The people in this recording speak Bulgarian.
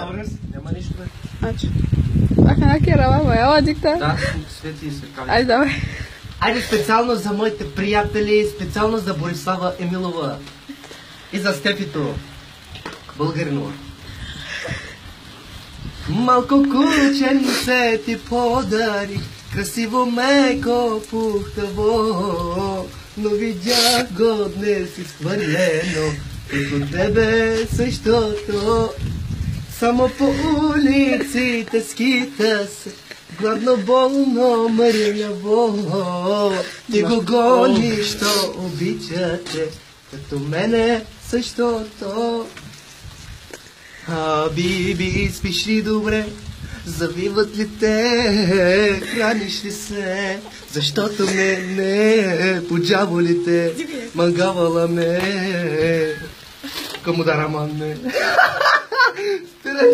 върнем се. Няма нищо, бе. Значи. Ах, една кера, баба, ела дикта. Да, свети и светкали. Айде, давай. Айде специално за моите приятели, специално за Борислава Емилова. И за Стефито. Българинова. Малко кученце ти подарих, красиво меко пухтаво, но видях го днес изхвърлено, и от тебе същото. Само по улиците скита се, гладно, болно, мърляво, ти го гониш, що обичате, като мене същото. Биби, спиш ли добре? Завиват ли те? Храниш ли се? Защото не поджаволите мангавала ме. Камудараман ме. Спирай.